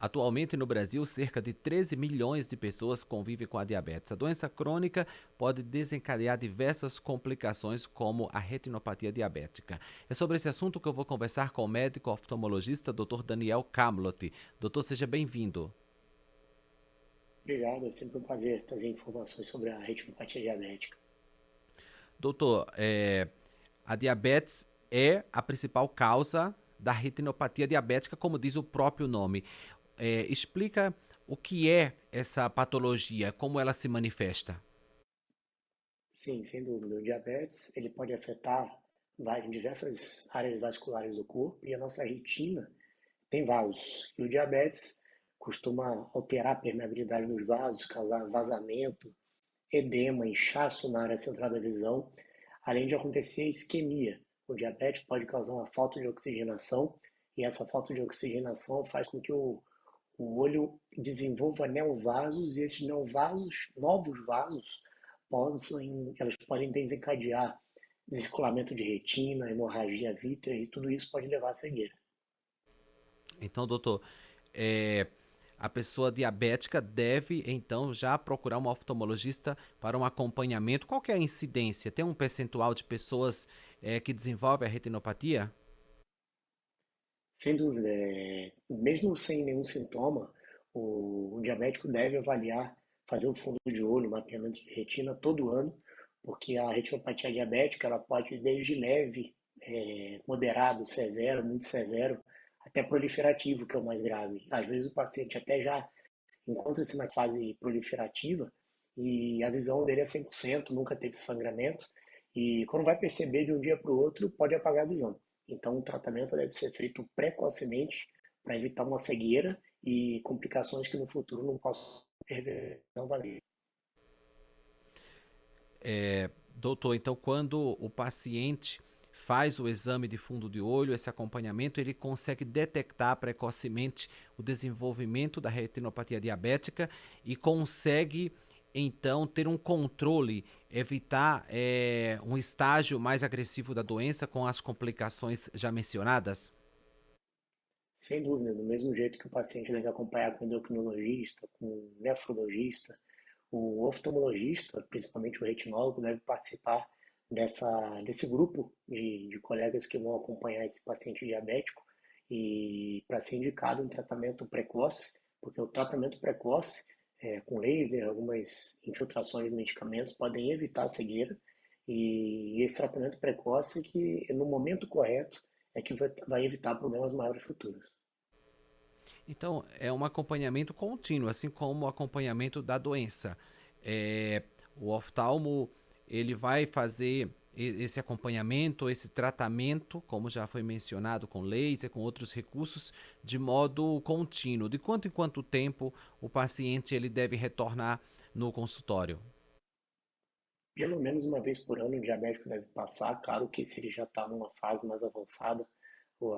Atualmente no Brasil, cerca de 13 milhões de pessoas convivem com a diabetes. A doença crônica pode desencadear diversas complicações, como a retinopatia diabética. É sobre esse assunto que eu vou conversar com o médico oftalmologista Dr. Daniel Kamlot. Doutor, seja bem-vindo. Obrigado, é sempre um prazer trazer informações sobre a retinopatia diabética. Doutor, a diabetes é a principal causa da retinopatia diabética, como diz o próprio nome. Explica o que é essa patologia, como ela se manifesta. Sim, sem dúvida, o diabetes ele pode afetar diversas áreas vasculares do corpo e a nossa retina tem vasos. E o diabetes costuma alterar a permeabilidade dos vasos, causar vazamento, edema, inchaço na área central da visão, além de acontecer isquemia. O diabetes pode causar uma falta de oxigenação e essa falta de oxigenação faz com que o olho desenvolva neovasos e esses neovasos, novos vasos, elas podem desencadear descolamento de retina, hemorragia vítrea e tudo isso pode levar à cegueira. Então, doutor, é, a pessoa diabética deve então já procurar um oftalmologista para um acompanhamento. Qual que é a incidência? Tem um percentual de pessoas que desenvolve a retinopatia? Sem dúvida, mesmo sem nenhum sintoma, o diabético deve avaliar, fazer o fundo de olho, mapeamento de retina todo ano, porque a retinopatia diabética ela pode ir desde leve, moderado, severo, muito severo, até proliferativo, que é o mais grave. Às vezes o paciente até já encontra-se na fase proliferativa e a visão dele é 100%, nunca teve sangramento, e quando vai perceber de um dia para o outro, pode apagar a visão. Então, o tratamento deve ser feito precocemente para evitar uma cegueira e complicações que no futuro não possam reverter novamente. Doutor, então quando o paciente faz o exame de fundo de olho, esse acompanhamento, ele consegue detectar precocemente o desenvolvimento da retinopatia diabética e consegue então ter um controle, evitar um estágio mais agressivo da doença com as complicações já mencionadas? Sem dúvida, do mesmo jeito que o paciente deve acompanhar com o endocrinologista, com o nefrologista, o oftalmologista, principalmente o retinólogo, deve participar desse grupo de colegas que vão acompanhar esse paciente diabético e para ser indicado um tratamento precoce, porque o tratamento precoce, com laser, algumas infiltrações de medicamentos, podem evitar a cegueira e esse tratamento precoce que, no momento correto, é que vai evitar problemas maiores futuros. Então, é um acompanhamento contínuo, assim como o acompanhamento da doença. O oftalmo, ele vai fazer esse acompanhamento, esse tratamento, como já foi mencionado, com laser, com outros recursos, de modo contínuo. De quanto em quanto tempo o paciente ele deve retornar no consultório? Pelo menos uma vez por ano o diabético deve passar. Claro que se ele já está numa fase mais avançada,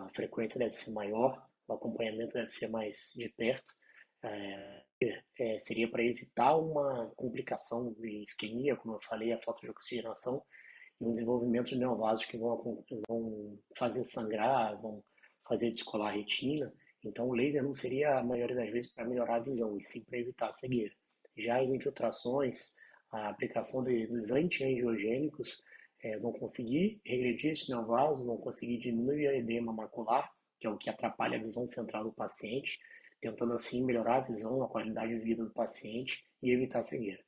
a frequência deve ser maior, o acompanhamento deve ser mais de perto. Seria para evitar uma complicação de isquemia, como eu falei, a falta de oxigenação e um desenvolvimento de neovasos que vão fazer sangrar, vão fazer descolar a retina. Então, o laser não seria, a maioria das vezes, para melhorar a visão, e sim para evitar a cegueira. Já as infiltrações, a aplicação dos antiangiogênicos vão conseguir regredir esse neovaso, vão conseguir diminuir a edema macular, que é o que atrapalha a visão central do paciente, tentando assim melhorar a visão, a qualidade de vida do paciente e evitar a cegueira.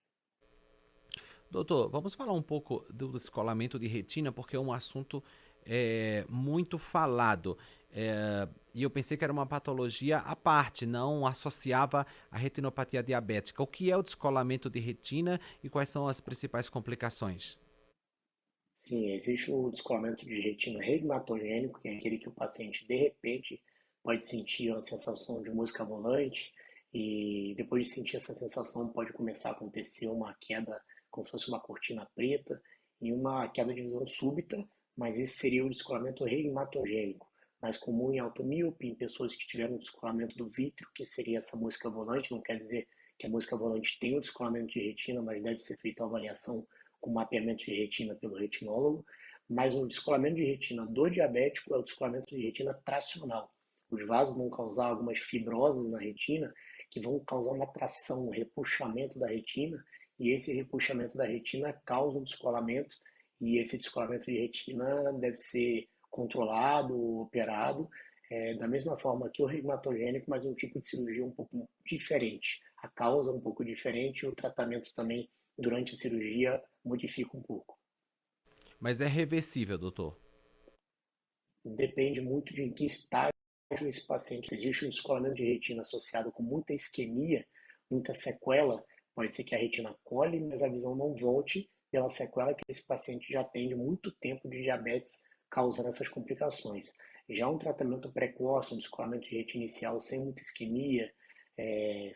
Doutor, vamos falar um pouco do descolamento de retina, porque é um assunto muito falado. E eu pensei que era uma patologia à parte, não associava à retinopatia diabética. O que é o descolamento de retina e quais são as principais complicações? Sim, existe o descolamento de retina regnatogênico, que é aquele que o paciente de repente pode sentir uma sensação de música volante e depois de sentir essa sensação pode começar a acontecer uma queda, como se fosse uma cortina preta e uma queda de visão súbita, mas esse seria o descolamento regnatogênico, mais comum em automíope, em pessoas que tiveram descolamento do vítreo, que seria essa música volante, não quer dizer que a música volante tem o descolamento de retina, mas deve ser feita a avaliação com mapeamento de retina pelo retinólogo, mas o descolamento de retina do diabético é o descolamento de retina tracional. os vasos vão causar algumas fibroses na retina, que vão causar uma tração, um repuxamento da retina, e esse repuxamento da retina causa um descolamento, e esse descolamento de retina deve ser controlado, operado, da mesma forma que o reumatogênico, mas um tipo de cirurgia um pouco diferente. A causa um pouco diferente e o tratamento também durante a cirurgia modifica um pouco. Mas é reversível, doutor. Depende muito de em que estágio esse paciente. Se existe um descolamento de retina associado com muita isquemia, muita sequela, pode ser que a retina colhe, mas a visão não volte pela sequela que esse paciente já tem de muito tempo de diabetes causando essas complicações. Já um tratamento precoce, um descolamento de retina inicial sem muita isquemia,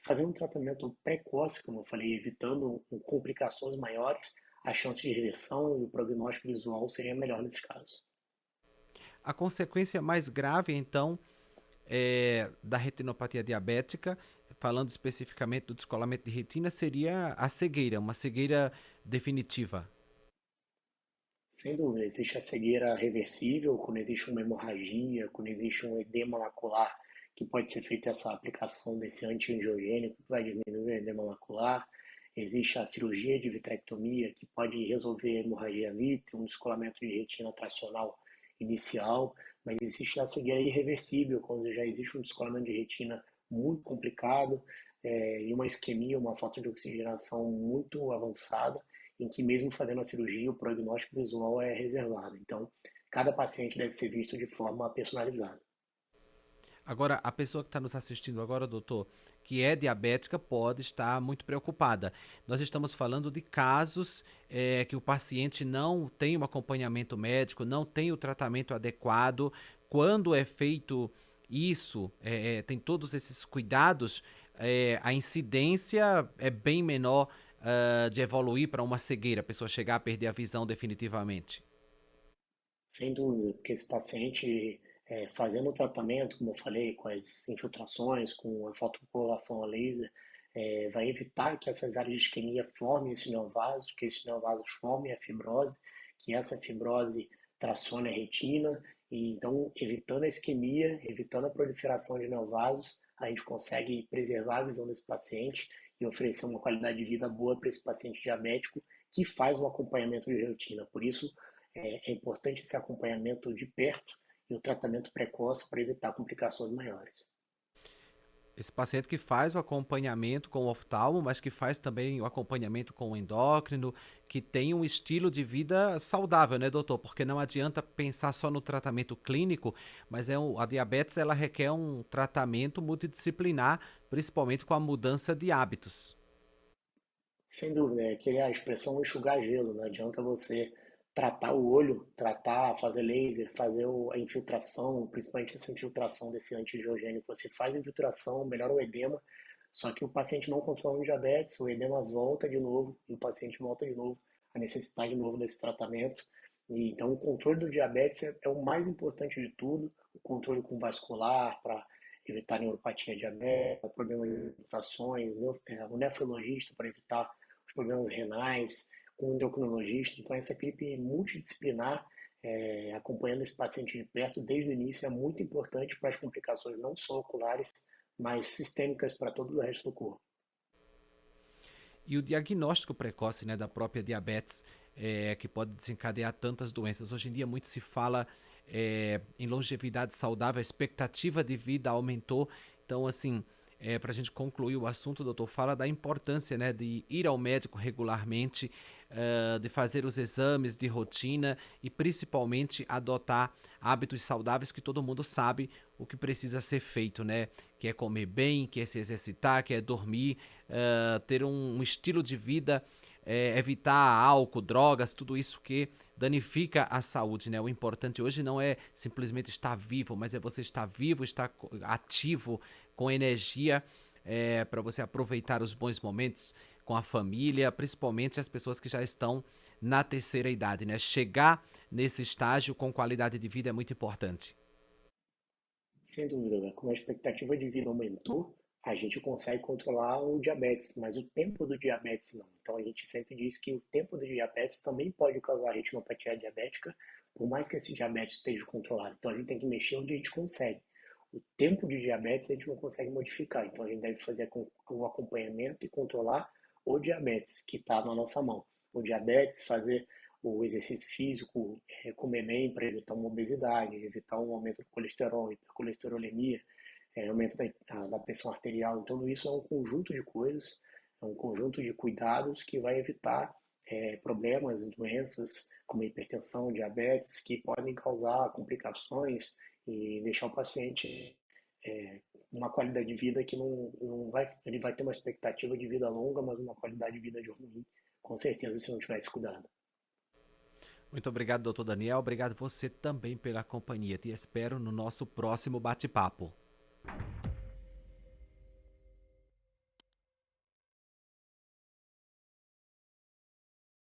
fazer um tratamento precoce, como eu falei, evitando complicações maiores, a chance de reversão e o prognóstico visual seria melhor nesse caso. A consequência mais grave, então, da retinopatia diabética, falando especificamente do descolamento de retina, seria a cegueira, uma cegueira definitiva. Sem dúvida, existe a cegueira reversível, quando existe uma hemorragia, quando existe um edema macular, que pode ser feita essa aplicação desse anti-angiogênico, que vai diminuir o edema macular. Existe a cirurgia de vitrectomia, que pode resolver a hemorragia vítrea, um descolamento de retina tracional inicial, mas existe a cegueira irreversível, quando já existe um descolamento de retina muito complicado, e uma isquemia, uma falta de oxigenação muito avançada, em que mesmo fazendo a cirurgia, o prognóstico visual é reservado. Então, cada paciente deve ser visto de forma personalizada. Agora, a pessoa que está nos assistindo agora, doutor, que é diabética, pode estar muito preocupada. Nós estamos falando de casos que o paciente não tem um acompanhamento médico, não tem o tratamento adequado. Quando é feito isso, tem todos esses cuidados, a incidência é bem menor de evoluir para uma cegueira, a pessoa chegar a perder a visão definitivamente. Sem dúvida, porque esse paciente, fazendo o tratamento, como eu falei, com as infiltrações, com a fotocoagulação a laser, vai evitar que essas áreas de isquemia formem esses neovasos, que esses neovasos formem a fibrose, que essa fibrose tracione a retina, e então, evitando a isquemia, evitando a proliferação de neovasos, a gente consegue preservar a visão desse paciente e oferecer uma qualidade de vida boa para esse paciente diabético que faz um acompanhamento de retina. Por isso, é importante esse acompanhamento de perto e o tratamento precoce para evitar complicações maiores. Esse paciente que faz o acompanhamento com o oftalmo, mas que faz também o acompanhamento com o endócrino, que tem um estilo de vida saudável, né, doutor? Porque não adianta pensar só no tratamento clínico, mas a diabetes ela requer um tratamento multidisciplinar, principalmente com a mudança de hábitos. Sem dúvida, é aquele, a expressão enxugar gelo, não adianta você tratar o olho, tratar, fazer laser, fazer a infiltração, principalmente essa infiltração desse antiangiogênico. Você faz a infiltração, melhora o edema, só que o paciente não controla o diabetes, o edema volta de novo e o paciente volta de novo a necessidade de novo desse tratamento. E, então, o controle do diabetes é o mais importante de tudo, o controle com vascular para evitar neuropatia diabética, problemas de mutações, o nefrologista para evitar os problemas renais, com o endocrinologista. Então, essa equipe multidisciplinar, acompanhando esse paciente de perto desde o início, é muito importante para as complicações não só oculares, mas sistêmicas para todo o resto do corpo. E o diagnóstico precoce, né, da própria diabetes, que pode desencadear tantas doenças. Hoje em dia muito se fala em longevidade saudável, a expectativa de vida aumentou. Então, assim, para a gente concluir o assunto, doutor, fala da importância, né, de ir ao médico regularmente, de fazer os exames de rotina e principalmente adotar hábitos saudáveis que todo mundo sabe o que precisa ser feito, né? Que é comer bem, que é se exercitar, que é dormir, ter um estilo de vida, evitar álcool, drogas, tudo isso que danifica a saúde, né? O importante hoje não é simplesmente estar vivo, mas é você estar vivo, estar ativo, com energia, para você aproveitar os bons momentos com a família, principalmente as pessoas que já estão na terceira idade, né? Chegar nesse estágio com qualidade de vida é muito importante. Sem dúvida, né? Como a expectativa de vida aumentou, a gente consegue controlar o diabetes, mas o tempo do diabetes não. Então a gente sempre diz que o tempo do diabetes também pode causar retinopatia diabética, por mais que esse diabetes esteja controlado. Então a gente tem que mexer onde a gente consegue. O tempo de diabetes a gente não consegue modificar, então a gente deve fazer o acompanhamento e controlar o diabetes, que está na nossa mão. O diabetes, fazer o exercício físico, comer bem para evitar uma obesidade, evitar um aumento do colesterol, hipercolesterolemia, aumento da pressão arterial. Então, isso é um conjunto de coisas, é um conjunto de cuidados que vai evitar problemas, doenças como hipertensão, diabetes, que podem causar complicações e deixar o paciente uma qualidade de vida que não vai, ele vai ter uma expectativa de vida longa, mas uma qualidade de vida de ruim, com certeza, se não tivesse cuidado. Muito obrigado, doutor Daniel. Obrigado você também pela companhia. Te espero no nosso próximo bate-papo.